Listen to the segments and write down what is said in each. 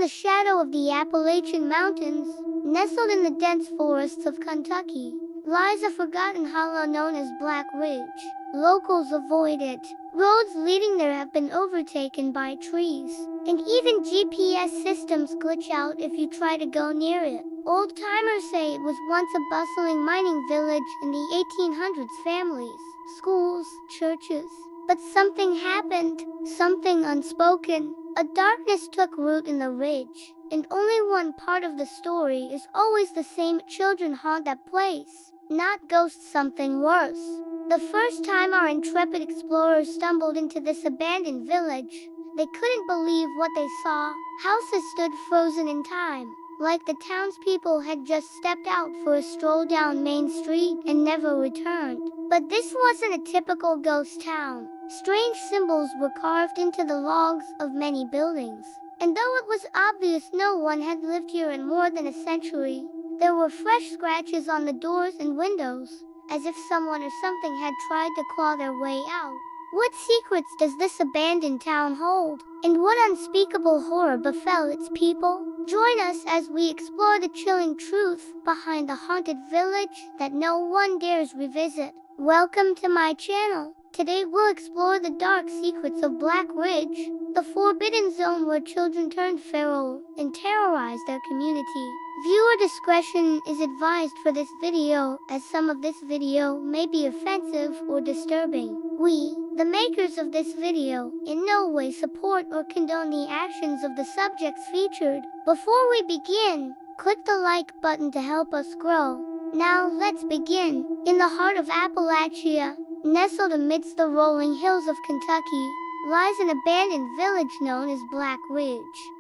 the shadow of the Appalachian Mountains, nestled in the dense forests of Kentucky, lies a forgotten hollow known as Black Ridge. Locals avoid it. Roads leading there have been overtaken by trees, and even GPS systems glitch out if you try to go near it. Old-timers say it was once a bustling mining village in the 1800s. Families, schools, churches. But something happened, something unspoken. A darkness took root in the ridge, and only one part of the story is always the same. Children haunt that place, not ghosts, something worse. The first time our intrepid explorers stumbled into this abandoned village, they couldn't believe what they saw. Houses stood frozen in time, like the townspeople had just stepped out for a stroll down Main Street and never returned. But this wasn't a typical ghost town. Strange symbols were carved into the logs of many buildings, and though it was obvious no one had lived here in more than a century, there were fresh scratches on the doors and windows, as if someone or something had tried to claw their way out. What secrets does this abandoned town hold, and what unspeakable horror befell its people? Join us as we explore the chilling truth behind the haunted village that no one dares revisit. Welcome to my channel. Today we'll explore the dark secrets of Black Ridge, the forbidden zone where children turned feral and terrorized their community. Viewer discretion is advised for this video, as some of this video may be offensive or disturbing. We, the makers of this video, in no way support or condone the actions of the subjects featured. Before we begin, click the like button to help us grow. Now let's begin. In the heart of Appalachia, nestled amidst the rolling hills of Kentucky, lies an abandoned village known as Black Ridge.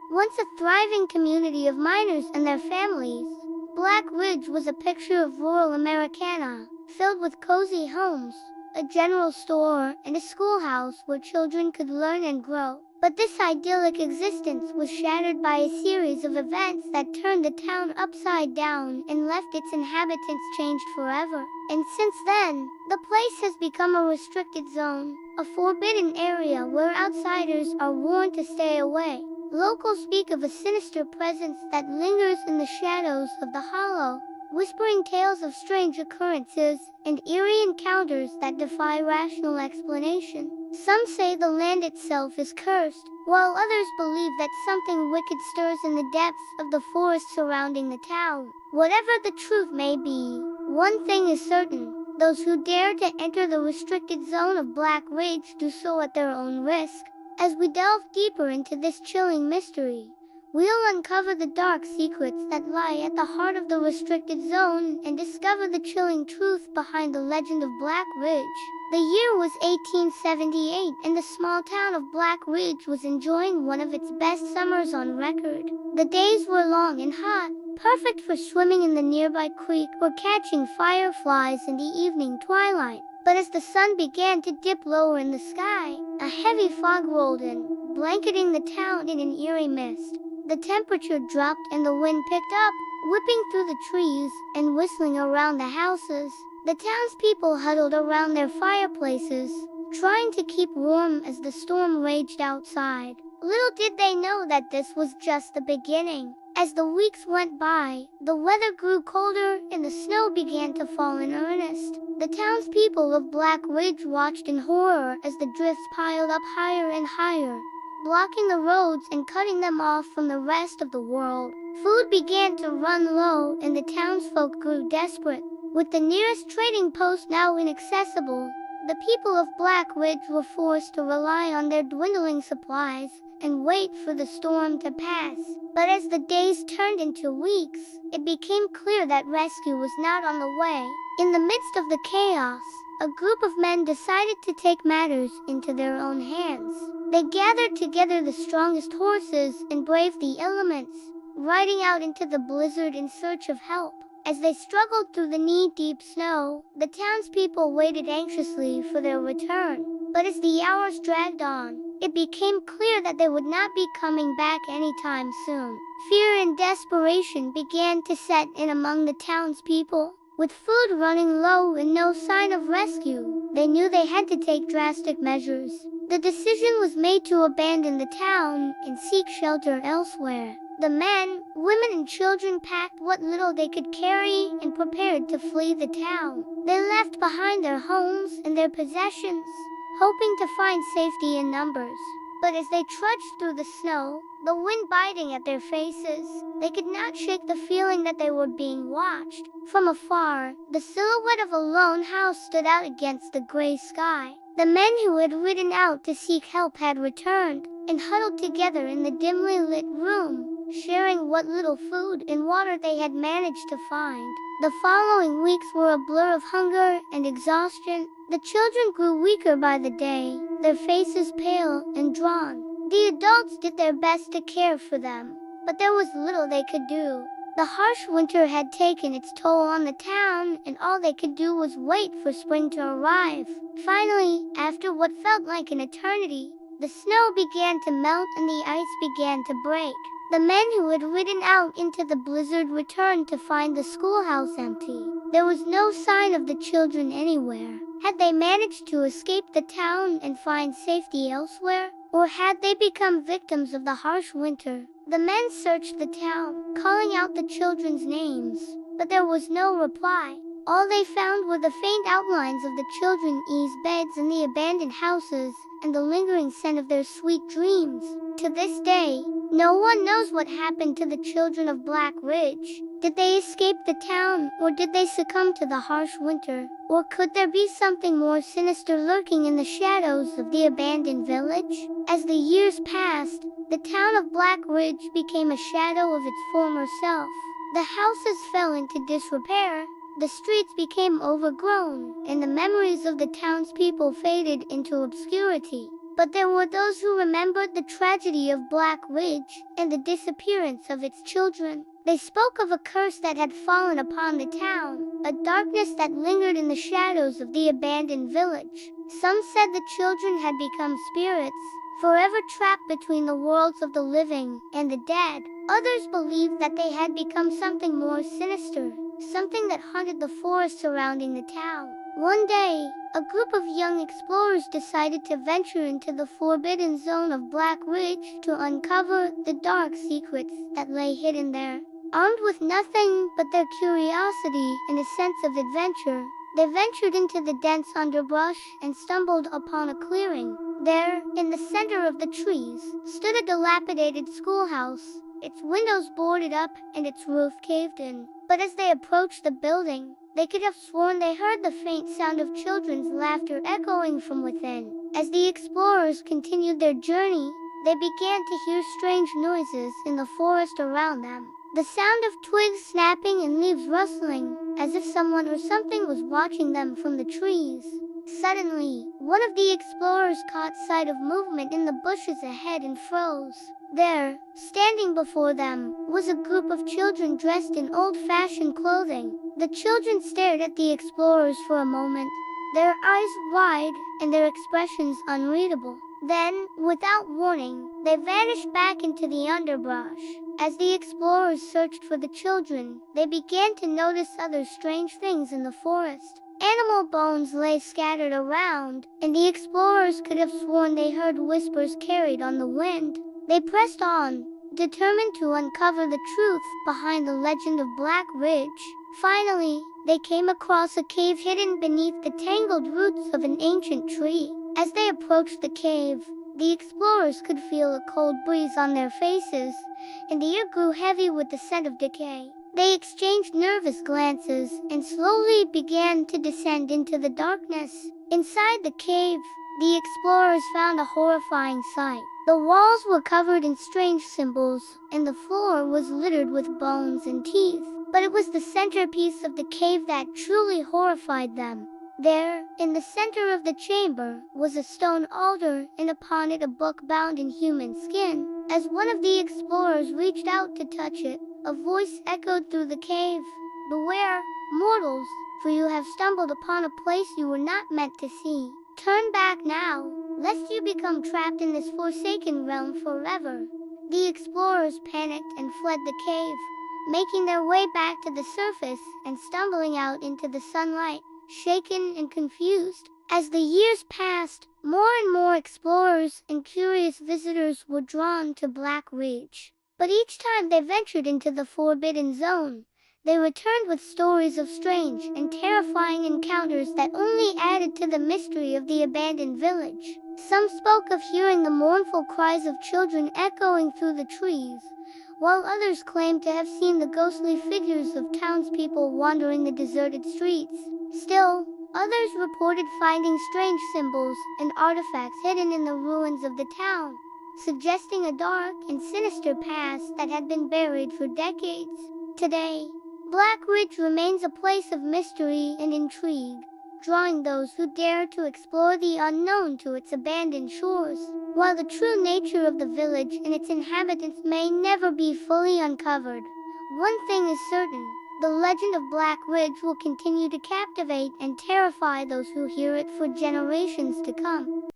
Once a thriving community of miners and their families, Black Ridge was a picture of rural Americana, filled with cozy homes, a general store, and a schoolhouse where children could learn and grow. But this idyllic existence was shattered by a series of events that turned the town upside down and left its inhabitants changed forever. And since then, the place has become a restricted zone, a forbidden area where outsiders are warned to stay away. Locals speak of a sinister presence that lingers in the shadows of the hollow, whispering tales of strange occurrences and eerie encounters that defy rational explanation. Some say the land itself is cursed, while others believe that something wicked stirs in the depths of the forest surrounding the town. Whatever the truth may be, one thing is certain: those who dare to enter the restricted zone of Black Ridge do so at their own risk. As we delve deeper into this chilling mystery, we'll uncover the dark secrets that lie at the heart of the restricted zone and discover the chilling truth behind the legend of Black Ridge. The year was 1878, and the small town of Black Ridge was enjoying one of its best summers on record. The days were long and hot, perfect for swimming in the nearby creek or catching fireflies in the evening twilight. But as the sun began to dip lower in the sky, a heavy fog rolled in, blanketing the town in an eerie mist. The temperature dropped and the wind picked up, whipping through the trees and whistling around the houses. The townspeople huddled around their fireplaces, trying to keep warm as the storm raged outside. Little did they know that this was just the beginning. As the weeks went by, the weather grew colder and the snow began to fall in earnest. The townspeople of Black Ridge watched in horror as the drifts piled up higher and higher, blocking the roads and cutting them off from the rest of the world. Food began to run low and the townsfolk grew desperate. With the nearest trading post now inaccessible, the people of Black Ridge were forced to rely on their dwindling supplies and wait for the storm to pass. But as the days turned into weeks, it became clear that rescue was not on the way. In the midst of the chaos, a group of men decided to take matters into their own hands. They gathered together the strongest horses and braved the elements, riding out into the blizzard in search of help. As they struggled through the knee-deep snow, the townspeople waited anxiously for their return. But as the hours dragged on, it became clear that they would not be coming back anytime soon. Fear and desperation began to set in among the townspeople. With food running low and no sign of rescue, they knew they had to take drastic measures. The decision was made to abandon the town and seek shelter elsewhere. The men, women and children packed what little they could carry and prepared to flee the town. They left behind their homes and their possessions, hoping to find safety in numbers. But as they trudged through the snow, the wind biting at their faces, they could not shake the feeling that they were being watched. From afar, the silhouette of a lone house stood out against the gray sky. The men who had ridden out to seek help had returned, and huddled together in the dimly lit room, sharing what little food and water they had managed to find. The following weeks were a blur of hunger and exhaustion. The children grew weaker by the day, their faces pale and drawn. The adults did their best to care for them, but there was little they could do. The harsh winter had taken its toll on the town, and all they could do was wait for spring to arrive. Finally, after what felt like an eternity, the snow began to melt and the ice began to break. The men who had ridden out into the blizzard returned to find the schoolhouse empty. There was no sign of the children anywhere. Had they managed to escape the town and find safety elsewhere? Or had they become victims of the harsh winter? The men searched the town, calling out the children's names, but there was no reply. All they found were the faint outlines of the children's beds in the abandoned houses, and the lingering scent of their sweet dreams. To this day, no one knows what happened to the children of Black Ridge. Did they escape the town, or did they succumb to the harsh winter? Or could there be something more sinister lurking in the shadows of the abandoned village? As the years passed, the town of Black Ridge became a shadow of its former self. The houses fell into disrepair, the streets became overgrown, and the memories of the townspeople faded into obscurity. But there were those who remembered the tragedy of Black Ridge and the disappearance of its children. They spoke of a curse that had fallen upon the town, a darkness that lingered in the shadows of the abandoned village. Some said the children had become spirits, forever trapped between the worlds of the living and the dead. Others believed that they had become something more sinister, something that haunted the forest surrounding the town. One day, a group of young explorers decided to venture into the forbidden zone of Black Ridge to uncover the dark secrets that lay hidden there. Armed with nothing but their curiosity and a sense of adventure, they ventured into the dense underbrush and stumbled upon a clearing. There, in the center of the trees, stood a dilapidated schoolhouse, its windows boarded up and its roof caved in. But as they approached the building, they could have sworn they heard the faint sound of children's laughter echoing from within. As the explorers continued their journey, they began to hear strange noises in the forest around them. The sound of twigs snapping and leaves rustling, as if someone or something was watching them from the trees. Suddenly, one of the explorers caught sight of movement in the bushes ahead and froze. There, standing before them, was a group of children dressed in old-fashioned clothing. The children stared at the explorers for a moment, their eyes wide and their expressions unreadable. Then, without warning, they vanished back into the underbrush. As the explorers searched for the children, they began to notice other strange things in the forest. Animal bones lay scattered around, and the explorers could have sworn they heard whispers carried on the wind. They pressed on, determined to uncover the truth behind the legend of Black Ridge. Finally, they came across a cave hidden beneath the tangled roots of an ancient tree. As they approached the cave, the explorers could feel a cold breeze on their faces, and the air grew heavy with the scent of decay. They exchanged nervous glances and slowly began to descend into the darkness. Inside the cave, the explorers found a horrifying sight. The walls were covered in strange symbols, and the floor was littered with bones and teeth. But it was the centerpiece of the cave that truly horrified them. There, in the center of the chamber, was a stone altar, and upon it a book bound in human skin. As one of the explorers reached out to touch it, a voice echoed through the cave. "Beware, mortals, for you have stumbled upon a place you were not meant to see. Turn back now, lest you become trapped in this forsaken realm forever." The explorers panicked and fled the cave, making their way back to the surface and stumbling out into the sunlight, shaken and confused. As the years passed, more and more explorers and curious visitors were drawn to Black Ridge. But each time they ventured into the forbidden zone, they returned with stories of strange and terrifying encounters that only added to the mystery of the abandoned village. Some spoke of hearing the mournful cries of children echoing through the trees, while others claimed to have seen the ghostly figures of townspeople wandering the deserted streets. Still, others reported finding strange symbols and artifacts hidden in the ruins of the town, suggesting a dark and sinister past that had been buried for decades. Today, Black Ridge remains a place of mystery and intrigue, drawing those who dare to explore the unknown to its abandoned shores. While the true nature of the village and its inhabitants may never be fully uncovered, one thing is certain: the legend of Black Ridge will continue to captivate and terrify those who hear it for generations to come.